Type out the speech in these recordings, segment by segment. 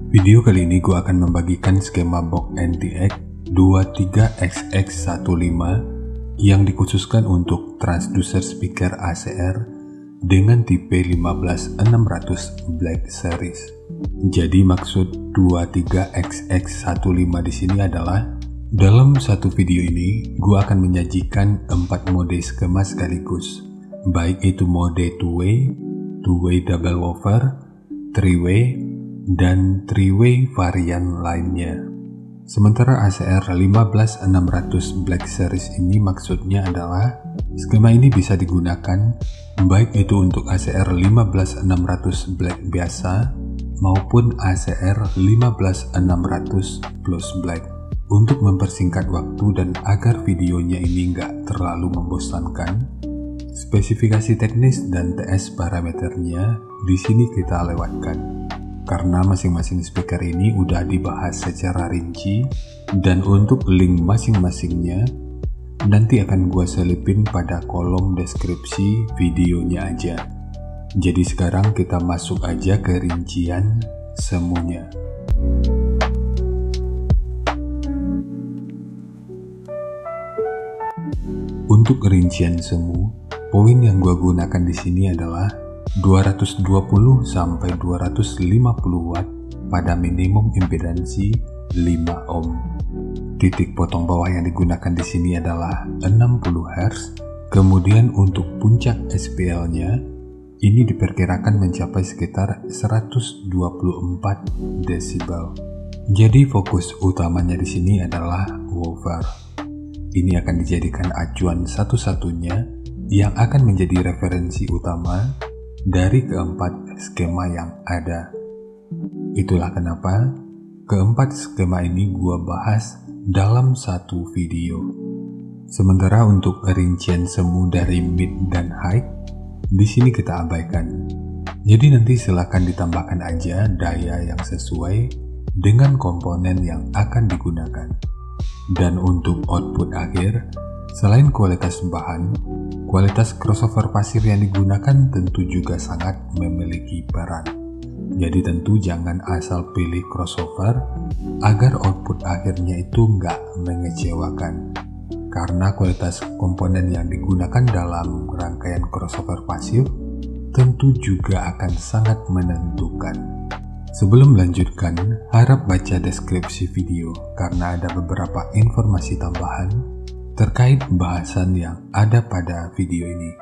Video kali ini gue akan membagikan skema box NTX 23XX15 yang dikhususkan untuk transducer speaker ACR dengan tipe 15600 Black Series. Jadi maksud 23XX15 di sini adalah dalam satu video ini gue akan menyajikan 4 mode skema sekaligus, baik itu mode 2-way, 2-way double woofer, 3-way, dan 3-way varian lainnya. Sementara ACR 15600 Black Series ini maksudnya adalah skema ini bisa digunakan baik itu untuk ACR 15600 Black biasa maupun ACR 15600 Plus Black untuk mempersingkat waktu dan agar videonya ini nggak terlalu membosankan. Spesifikasi teknis dan TS parameternya di sini kita lewatkan, karena masing-masing speaker ini udah dibahas secara rinci, dan untuk link masing-masingnya nanti akan gue selipin pada kolom deskripsi videonya aja. Jadi sekarang kita masuk aja ke rincian semuanya. Untuk rincian semu, poin yang gue gunakan di sini adalah 220 sampai 250 watt pada minimum impedansi 5 ohm. Titik potong bawah yang digunakan di sini adalah 60 Hz. Kemudian untuk puncak SPL-nya ini diperkirakan mencapai sekitar 124 desibel. Jadi fokus utamanya di sini adalah woofer. Ini akan dijadikan acuan satu-satunya yang akan menjadi referensi utama dari keempat skema yang ada. Itulah kenapa keempat skema ini gua bahas dalam satu video. Sementara untuk rincian semu dari mid dan high di sini kita abaikan. Jadi nanti silakan ditambahkan aja daya yang sesuai dengan komponen yang akan digunakan. Dan untuk output akhir, selain kualitas bahan, kualitas crossover pasir yang digunakan tentu juga sangat memiliki peran. Jadi tentu jangan asal pilih crossover agar output akhirnya itu nggak mengecewakan. Karena kualitas komponen yang digunakan dalam rangkaian crossover pasif tentu juga akan sangat menentukan. Sebelum melanjutkan, harap baca deskripsi video karena ada beberapa informasi tambahan terkait bahasan yang ada pada video ini.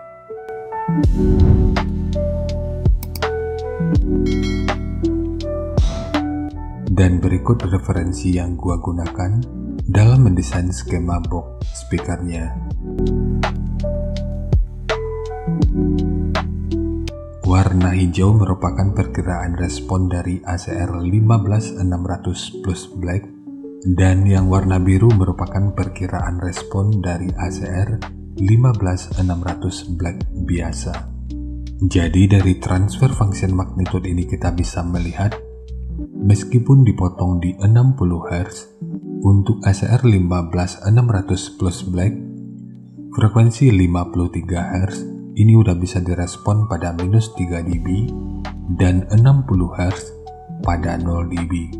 Dan berikut referensi yang gua gunakan dalam mendesain skema box speakernya. Warna hijau merupakan perkiraan respon dari ACR 15600 Plus Black, dan yang warna biru merupakan perkiraan respon dari ACR 15600 Black biasa. Jadi dari transfer function magnitude ini kita bisa melihat meskipun dipotong di 60 Hz untuk ACR 15600 Plus Black, frekuensi 53 Hz ini udah bisa direspon pada minus 3 dB dan 60 Hz pada 0 dB.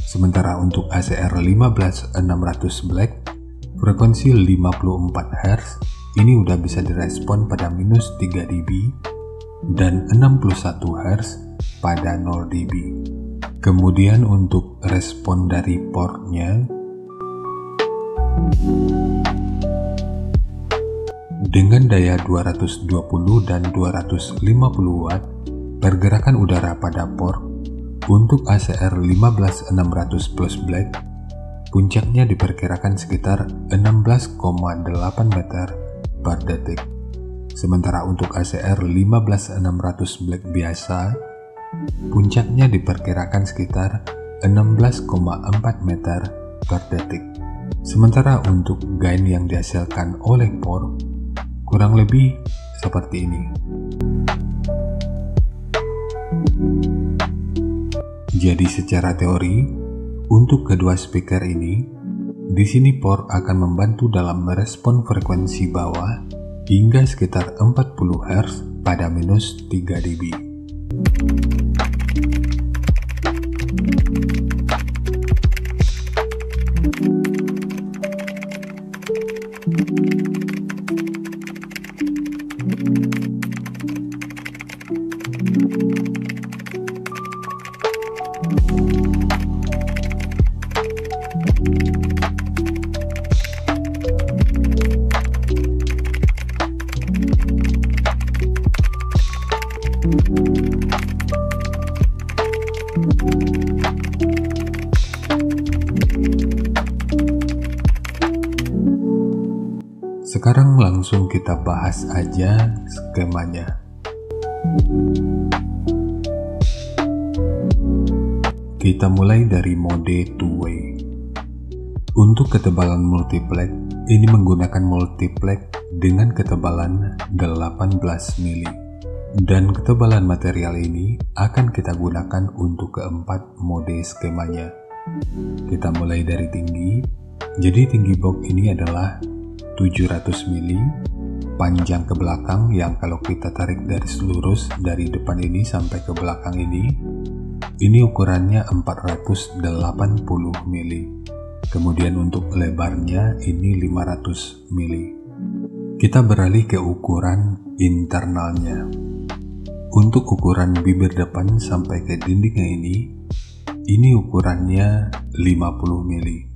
Sementara untuk ACR 15600 Black, frekuensi 54 Hz ini udah bisa direspon pada minus 3 dB dan 61 Hz pada 0 dB. Kemudian untuk respon dari portnya, dengan daya 220 dan 250 Watt, pergerakan udara pada port untuk ACR 15600 plus black, puncaknya diperkirakan sekitar 16,8 meter per detik. Sementara untuk ACR 15600 black biasa, puncaknya diperkirakan sekitar 16,4 meter per detik. Sementara untuk gain yang dihasilkan oleh port kurang lebih seperti ini. Jadi secara teori, untuk kedua speaker ini, di sini port akan membantu dalam merespon frekuensi bawah hingga sekitar 40 Hz pada minus 3 dB. Sekarang langsung kita bahas aja skemanya. Kita mulai dari mode two-way. Untuk ketebalan multiplex, ini menggunakan multiplex dengan ketebalan 18 mili. Dan ketebalan material ini akan kita gunakan untuk keempat mode skemanya. Kita mulai dari tinggi. Jadi tinggi box ini adalah 700 mili, panjang ke belakang yang kalau kita tarik garis lurus dari depan ini sampai ke belakang ini ukurannya 480 mili. Kemudian untuk lebarnya ini 500 mili. Kita beralih ke ukuran internalnya. Untuk ukuran bibir depan sampai ke dindingnya ini ukurannya 50 mili.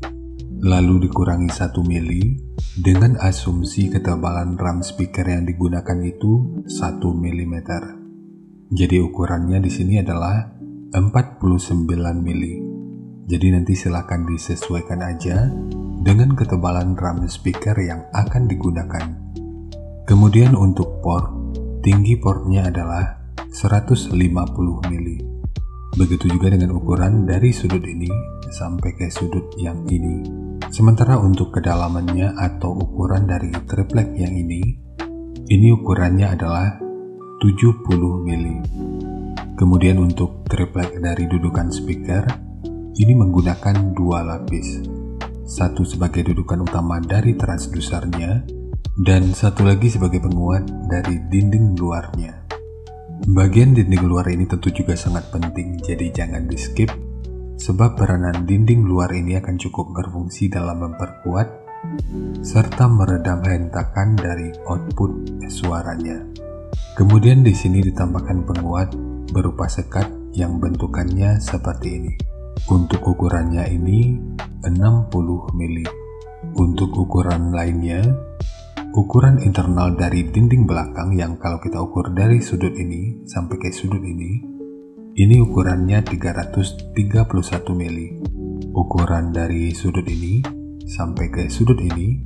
Lalu dikurangi 1 mili dengan asumsi ketebalan RAM speaker yang digunakan itu 1 mm. Jadi ukurannya di sini adalah 49 mili. Jadi nanti silakan disesuaikan aja dengan ketebalan RAM speaker yang akan digunakan. Kemudian untuk port, tinggi portnya adalah 150 mili. Begitu juga dengan ukuran dari sudut ini sampai ke sudut yang ini. Sementara untuk kedalamannya atau ukuran dari triplek yang ini ukurannya adalah 70 mili. Kemudian untuk triplek dari dudukan speaker, ini menggunakan dua lapis. Satu sebagai dudukan utama dari transdusernya, dan satu lagi sebagai penguat dari dinding luarnya. Bagian dinding luar ini tentu juga sangat penting, jadi jangan di skip. Sebab peranan dinding luar ini akan cukup berfungsi dalam memperkuat serta meredam hentakan dari output suaranya. Kemudian di sini ditambahkan penguat berupa sekat yang bentukannya seperti ini. Untuk ukurannya ini 60 mili. Untuk ukuran lainnya, ukuran internal dari dinding belakang yang kalau kita ukur dari sudut ini sampai ke sudut ini ukurannya 331 mili. Ukuran dari sudut ini sampai ke sudut ini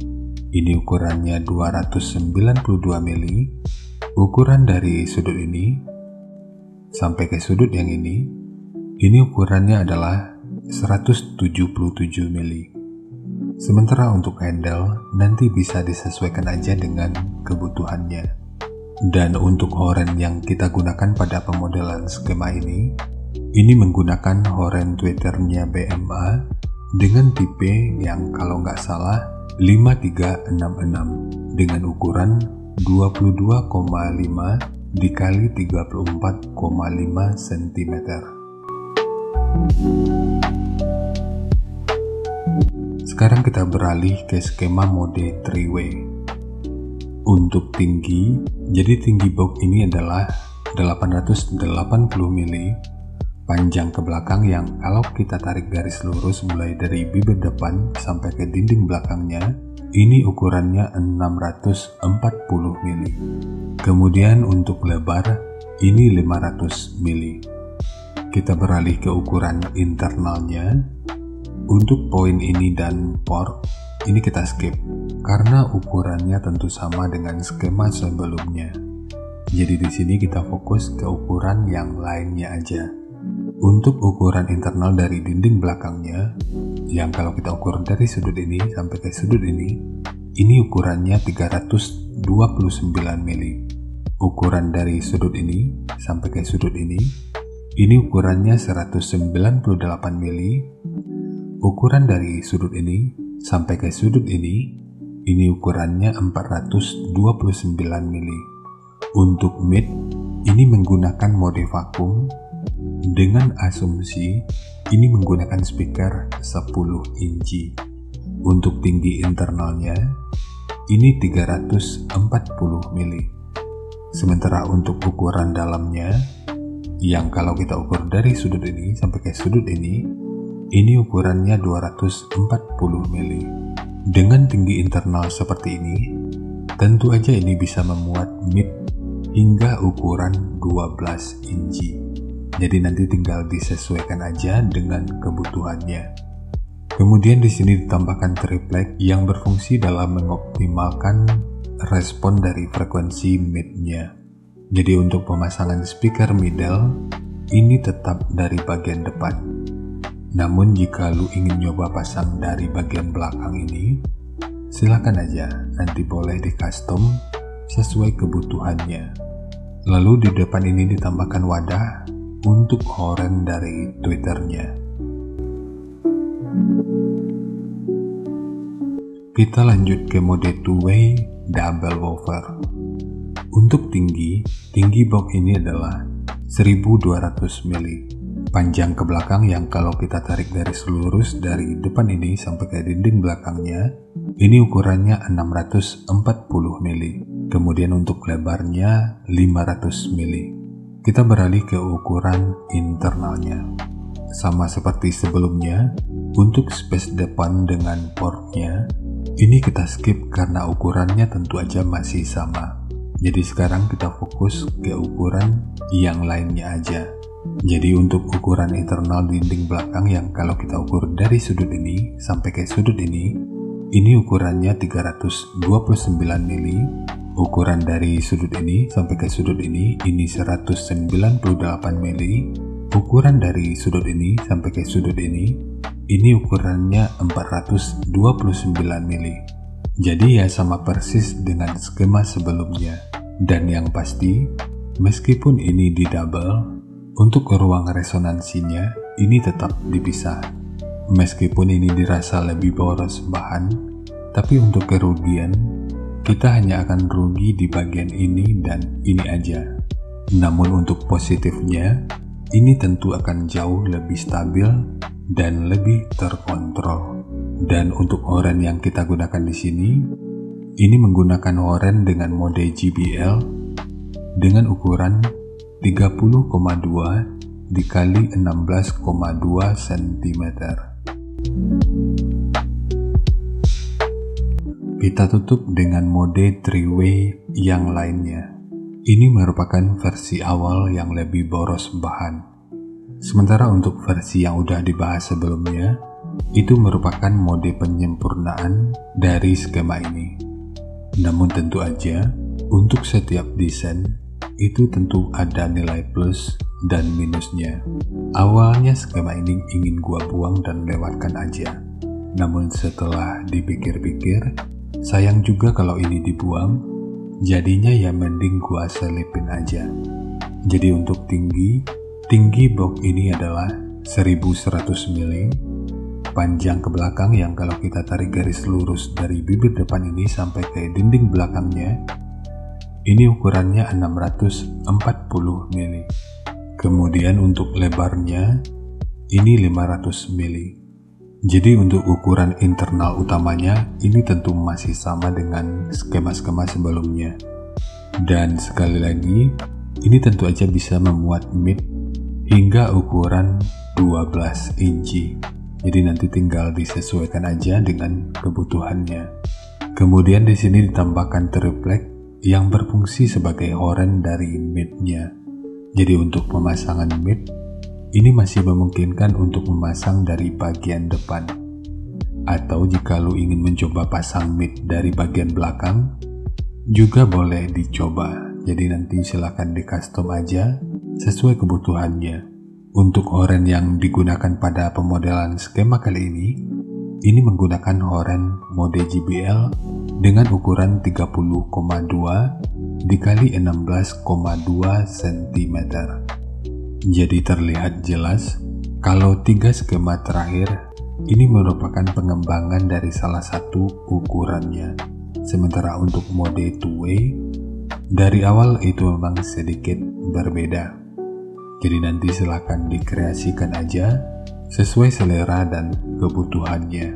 ukurannya 292 mili. Ukuran dari sudut ini sampai ke sudut yang ini ukurannya adalah 177 mili. Sementara untuk handle nanti bisa disesuaikan aja dengan kebutuhannya. Dan untuk horen yang kita gunakan pada pemodelan skema ini menggunakan horen tweeternya BMA dengan tipe yang kalau nggak salah 5366 dengan ukuran 22,5 dikali 34,5 cm. Sekarang kita beralih ke skema mode three-way. Untuk tinggi, jadi tinggi box ini adalah 880 mili. Panjang ke belakang yang kalau kita tarik garis lurus mulai dari bibir depan sampai ke dinding belakangnya, ini ukurannya 640 mili. Kemudian untuk lebar, ini 500 mili. Kita beralih ke ukuran internalnya. Untuk poin ini dan port, ini kita skip, karena ukurannya tentu sama dengan skema sebelumnya. Jadi di sini kita fokus ke ukuran yang lainnya aja. Untuk ukuran internal dari dinding belakangnya, yang kalau kita ukur dari sudut ini sampai ke sudut ini ukurannya 329 mili. Ukuran dari sudut ini sampai ke sudut ini ukurannya 198 mili. Ukuran dari sudut ini sampai ke sudut ini ukurannya 429 mili. Untuk mid, ini menggunakan mode vakum dengan asumsi ini menggunakan speaker 10 inci. Untuk tinggi internalnya, ini 340 mili. Sementara untuk ukuran dalamnya, yang kalau kita ukur dari sudut ini sampai ke sudut ini ukurannya 240 mili. Dengan tinggi internal seperti ini, tentu aja ini bisa memuat mid hingga ukuran 12 inci. Jadi nanti tinggal disesuaikan aja dengan kebutuhannya. Kemudian di sini ditambahkan triplek yang berfungsi dalam mengoptimalkan respon dari frekuensi mid-nya. Jadi untuk pemasangan speaker middle, ini tetap dari bagian depan. Namun jika lu ingin nyoba pasang dari bagian belakang ini, silakan aja, nanti boleh di custom sesuai kebutuhannya. Lalu di depan ini ditambahkan wadah untuk horn dari tweeternya. Kita lanjut ke mode two-way double woofer. Untuk tinggi box ini adalah 1200 mili. Panjang ke belakang yang kalau kita tarik garis lurus dari depan ini sampai ke dinding belakangnya, ini ukurannya 640 mili. Kemudian untuk lebarnya 500 mili. Kita beralih ke ukuran internalnya. Sama seperti sebelumnya, untuk space depan dengan portnya, ini kita skip karena ukurannya tentu aja masih sama. Jadi sekarang kita fokus ke ukuran yang lainnya aja. Jadi untuk ukuran internal dinding belakang yang kalau kita ukur dari sudut ini sampai ke sudut ini ukurannya 329 mili. Ukuran dari sudut ini sampai ke sudut ini 198 mili. Ukuran dari sudut ini sampai ke sudut ini ukurannya 429 mili. Jadi ya sama persis dengan skema sebelumnya. Dan yang pasti, meskipun ini di double, untuk ruang resonansinya, ini tetap dipisah. Meskipun ini dirasa lebih boros bahan, tapi untuk kerugian, kita hanya akan rugi di bagian ini dan ini aja. Namun untuk positifnya, ini tentu akan jauh lebih stabil dan lebih terkontrol. Dan untuk horn yang kita gunakan di sini, ini menggunakan horn dengan mode JBL dengan ukuran 30,2 dikali 16,2 cm. Kita tutup dengan mode three-way yang lainnya. Ini merupakan versi awal yang lebih boros bahan. Sementara untuk versi yang udah dibahas sebelumnya, itu merupakan mode penyempurnaan dari skema ini. Namun tentu aja, untuk setiap desain, itu tentu ada nilai plus dan minusnya. Awalnya skema ini ingin gua buang dan lewatkan aja. Namun setelah dipikir-pikir, sayang juga kalau ini dibuang, jadinya ya mending gua selipin aja. Jadi untuk tinggi box ini adalah 1100 mili. Panjang ke belakang yang kalau kita tarik garis lurus dari bibir depan ini sampai ke dinding belakangnya, ini ukurannya 640 mili. Kemudian untuk lebarnya, ini 500 mili. Jadi untuk ukuran internal utamanya ini tentu masih sama dengan skema-skema sebelumnya. Dan sekali lagi, ini tentu aja bisa memuat mid hingga ukuran 12 inci. Jadi nanti tinggal disesuaikan aja dengan kebutuhannya. Kemudian di sini ditambahkan triplek yang berfungsi sebagai horn dari midnya. Jadi untuk pemasangan mid, ini masih memungkinkan untuk memasang dari bagian depan. Atau jika lu ingin mencoba pasang mid dari bagian belakang, juga boleh dicoba. Jadi nanti silahkan di custom aja sesuai kebutuhannya. Untuk horn yang digunakan pada pemodelan skema kali ini menggunakan horn mode JBL dengan ukuran 30,2 dikali 16,2 cm. Jadi terlihat jelas kalau 3 skema terakhir ini merupakan pengembangan dari salah satu ukurannya. Sementara untuk mode two-way dari awal itu memang sedikit berbeda. Jadi nanti silahkan dikreasikan aja sesuai selera dan kebutuhannya.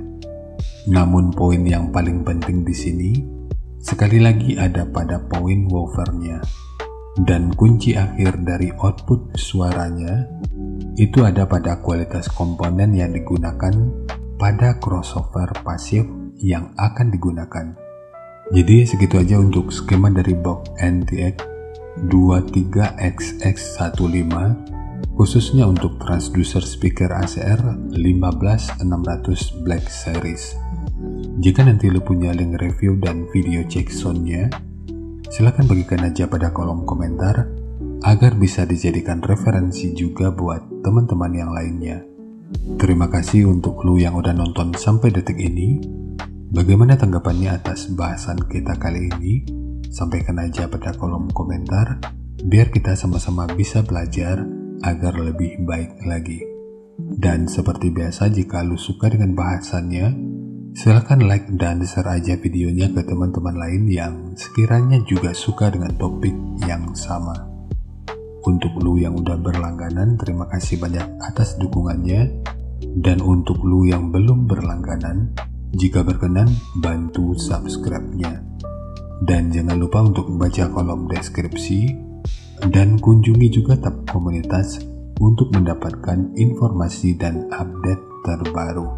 Namun poin yang paling penting di sini sekali lagi ada pada poin woofernya. Dan kunci akhir dari output suaranya itu ada pada kualitas komponen yang digunakan pada crossover pasif yang akan digunakan. Jadi segitu aja untuk skema dari box NTX 23XX15 khususnya untuk transducer speaker ACR 15600 Black Series. Jika nanti lu punya link review dan video check soundnya, silahkan bagikan aja pada kolom komentar agar bisa dijadikan referensi juga buat teman-teman yang lainnya. Terima kasih untuk lu yang udah nonton sampai detik ini. Bagaimana tanggapannya atas bahasan kita kali ini? Sampaikan aja pada kolom komentar biar kita sama-sama bisa belajar agar lebih baik lagi. Dan seperti biasa, jika lu suka dengan bahasannya, silahkan like dan share aja videonya ke teman-teman lain yang sekiranya juga suka dengan topik yang sama. Untuk lu yang udah berlangganan, terima kasih banyak atas dukungannya. Dan untuk lu yang belum berlangganan, jika berkenan bantu subscribe-nya. Dan jangan lupa untuk membaca kolom deskripsi dan kunjungi juga tab komunitas untuk mendapatkan informasi dan update terbaru.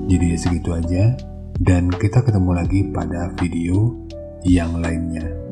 Jadi segitu aja, dan kita ketemu lagi pada video yang lainnya.